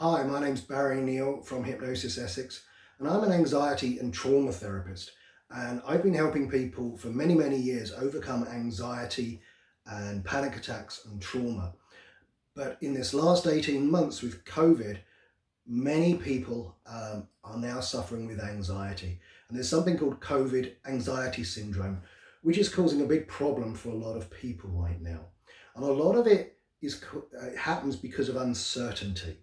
Hi, my name's Barry Neale from Hypnosis Essex, and I'm an anxiety and trauma therapist. And I've been helping people for many, many years overcome anxiety and panic attacks and trauma. But in this last 18 months with COVID, many people are now suffering with anxiety. And there's something called COVID anxiety syndrome, which is causing a big problem for a lot of people right now. And a lot of it happens because of uncertainty.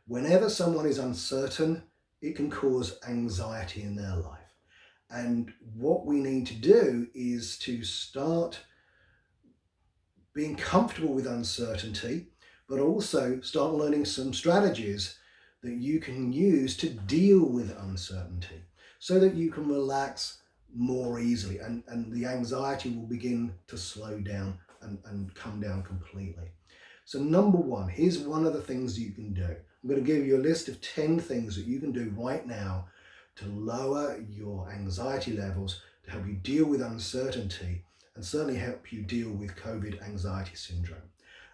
Whenever someone is uncertain, it can cause anxiety in their life. And what we need to do is to start being comfortable with uncertainty, but also start learning some strategies that you can use to deal with uncertainty so that you can relax more easily and the anxiety will begin to slow down and come down completely. So number one, here's one of the things you can do. I'm going to give you a list of 10 things that you can do right now to lower your anxiety levels, to help you deal with uncertainty, and certainly help you deal with COVID anxiety syndrome.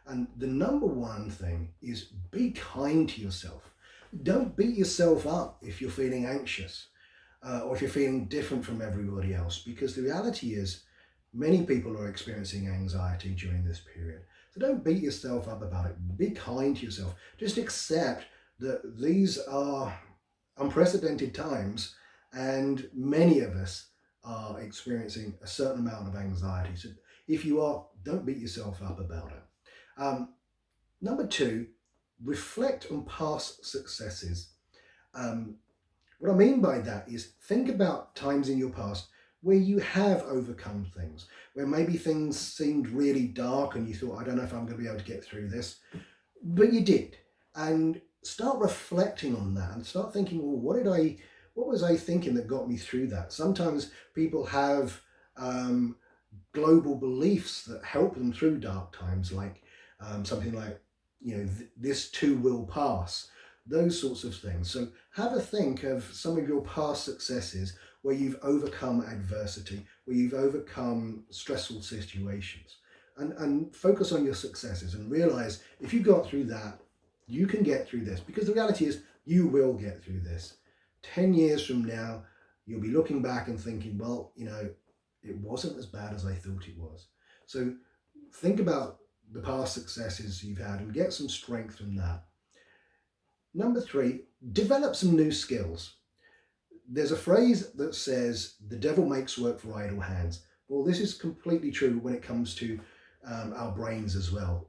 And the number one thing is be kind to yourself. Don't beat yourself up if you're feeling anxious or if you're feeling different from everybody else, because the reality is many people are experiencing anxiety during this period. So don't beat yourself up about it. Be kind to yourself. Just accept that these are unprecedented times and many of us are experiencing a certain amount of anxiety. So if you are, don't beat yourself up about it. Number two, reflect on past successes. What I mean by that is think about times in your past where you have overcome things, where maybe things seemed really dark and you thought, I don't know if I'm going to be able to get through this, but you did. And start reflecting on that and start thinking, well, what was I thinking that got me through that? Sometimes people have global beliefs that help them through dark times, like something like, this too will pass, those sorts of things. So have a think of some of your past successes where you've overcome adversity, where you've overcome stressful situations, and focus on your successes and realize if you got through that, you can get through this, because the reality is you will get through this. 10 years from now, you'll be looking back and thinking, well, it wasn't as bad as I thought it was. So think about the past successes you've had and get some strength from that. Number three, develop some new skills. There's a phrase that says, the devil makes work for idle hands. Well, this is completely true when it comes to our brains as well.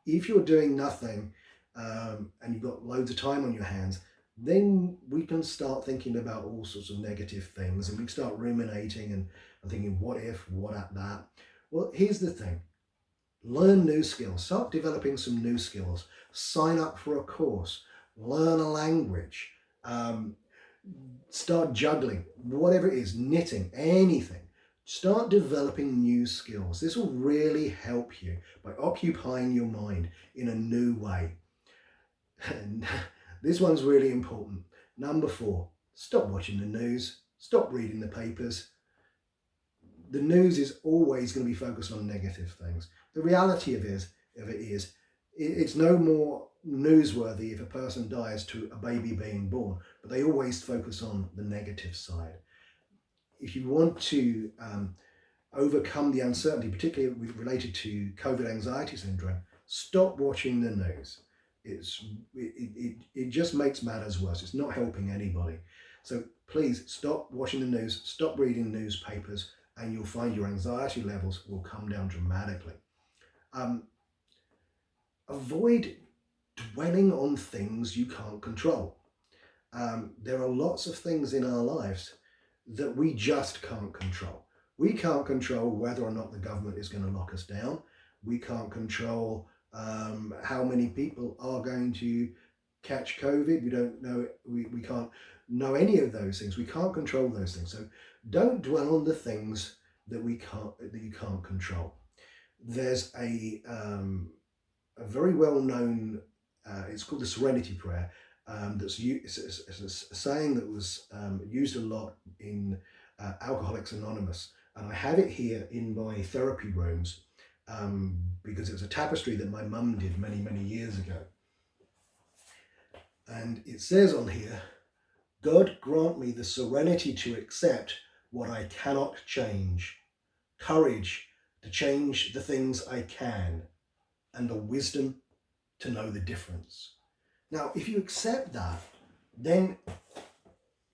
If you're doing nothing and you've got loads of time on your hands, then we can start thinking about all sorts of negative things and we can start ruminating and thinking, what if, what at that? Well, here's the thing. Learn new skills. Start developing some new skills. Sign up for a course. Learn a language. Start juggling, whatever it is, knitting, anything. Start developing new skills. This will really help you by occupying your mind in a new way. And this one's really important. Number four, stop watching the news. Stop reading the papers. The news is always going to be focused on negative things. The reality of it is it's no more newsworthy if a person dies to a baby being born, but they always focus on the negative side. If you want to overcome the uncertainty, particularly related to COVID anxiety syndrome, stop watching the news. It just makes matters worse. It's not helping anybody. So please stop watching the news, stop reading newspapers, and you'll find your anxiety levels will come down dramatically. Avoid dwelling on things you can't control. There are lots of things in our lives that we just can't control. We can't control whether or not the government is going to lock us down. We can't control how many people are going to catch COVID. We don't know. We can't know any of those things. We can't control those things. So don't dwell on the things that you can't control. There's a very well known. It's called the Serenity Prayer. It's a saying that was used a lot in Alcoholics Anonymous, and I have it here in my therapy rooms because it was a tapestry that my mum did many years ago. And it says on here, God grant me the serenity to accept what I cannot change, courage to change the things I can, and the wisdom to know the difference. Now, if you accept that, then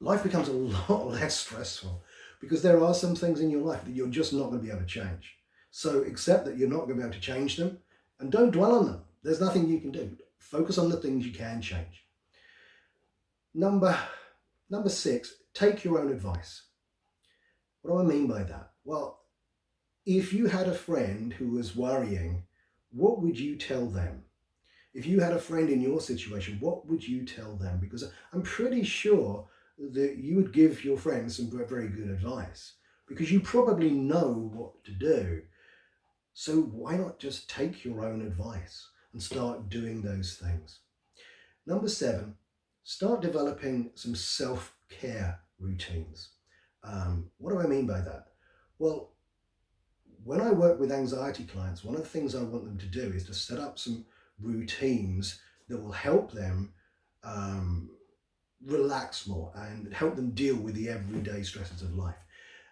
life becomes a lot less stressful, because there are some things in your life that you're just not going to be able to change. So accept that you're not going to be able to change them, and don't dwell on them. There's nothing you can do. Focus on the things you can change. Number 6, take your own advice. What do I mean by that? Well, if you had a friend who was worrying, what would you tell them? If you had a friend in your situation, what would you tell them? Because I'm pretty sure that you would give your friend some very good advice, because you probably know what to do. So why not just take your own advice and start doing those things? Number 7, start developing some self-care routines. What do I mean by that? Well, when I work with anxiety clients, one of the things I want them to do is to set up some routines that will help them um, relax more and help them deal with the everyday stresses of life.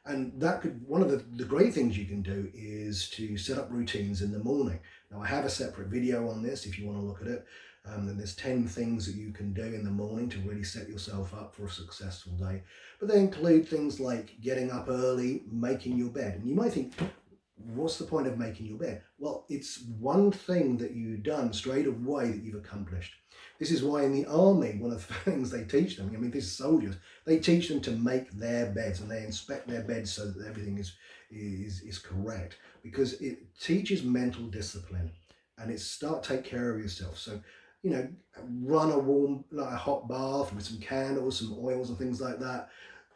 And that could, one of the great things you can do is to set up routines in the morning. Now, I have a separate video on this if you want to look at it. And there's 10 things that you can do in the morning to really set yourself up for a successful day. But they include things like getting up early, making your bed. And you might think, what's the point of making your bed? Well, it's one thing that you've done straight away that you've accomplished. This is why in the army, one of the things they teach them, I mean, these soldiers, they teach them to make their beds, and they inspect their beds so that everything is correct, because it teaches mental discipline, and it's start take care of yourself. So, you know, run a warm, like a hot bath with some candles, some oils and things like that.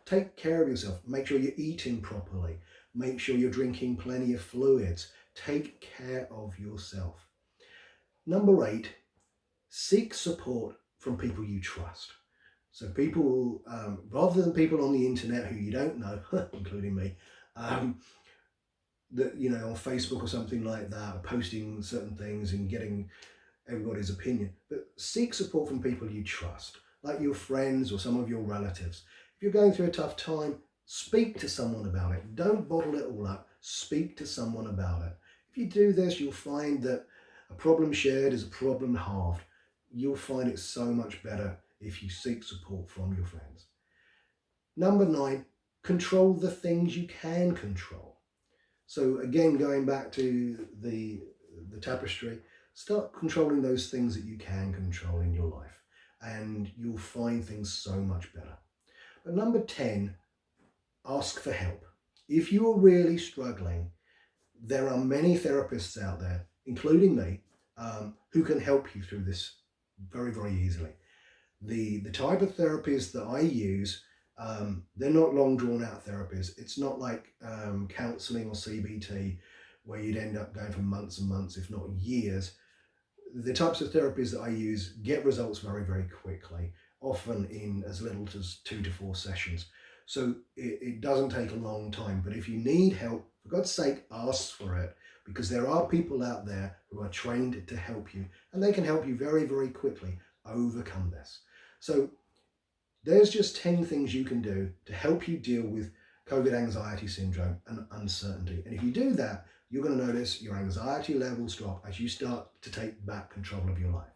Take care of yourself. Make sure you're eating properly. Make sure you're drinking plenty of fluids. Take care of yourself. Number 8, seek support from people you trust. So people, rather than people on the internet who you don't know, including me, that, you know, on Facebook or something like that, posting certain things and getting everybody's opinion, but seek support from people you trust, like your friends or some of your relatives. If you're going through a tough time, speak to someone about it. Don't bottle it all up. Speak to someone about it. If you do this, you'll find that a problem shared is a problem halved. You'll find it so much better if you seek support from your friends. Number 9, control the things you can control. So again, going back to the tapestry, start controlling those things that you can control in your life, and you'll find things so much better. But number 10, ask for help. If you are really struggling, there are many therapists out there, including me, who can help you through this very, very easily. The type of therapies that I use, they're not long drawn out therapies. It's not like counseling or CBT where you'd end up going for months and months, if not years. The types of therapies that I use get results very, very quickly, often in as little as 2 to 4 sessions. So it doesn't take a long time. But if you need help, for God's sake, ask for it, because there are people out there who are trained to help you, and they can help you very, very quickly overcome this. So there's just 10 things you can do to help you deal with COVID anxiety syndrome and uncertainty. And if you do that, you're going to notice your anxiety levels drop as you start to take back control of your life.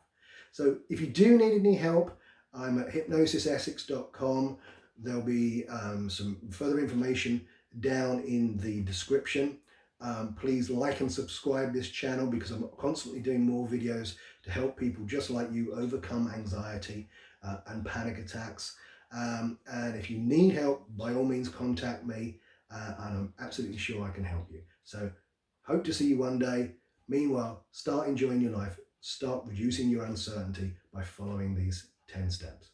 So if you do need any help, I'm at hypnosisessex.com. There'll be some further information down in the description. Please like and subscribe this channel, because I'm constantly doing more videos to help people just like you overcome anxiety and panic attacks. And if you need help, by all means contact me, and I'm absolutely sure I can help you. So hope to see you one day. Meanwhile, start enjoying your life. Start reducing your uncertainty by following these 10 steps.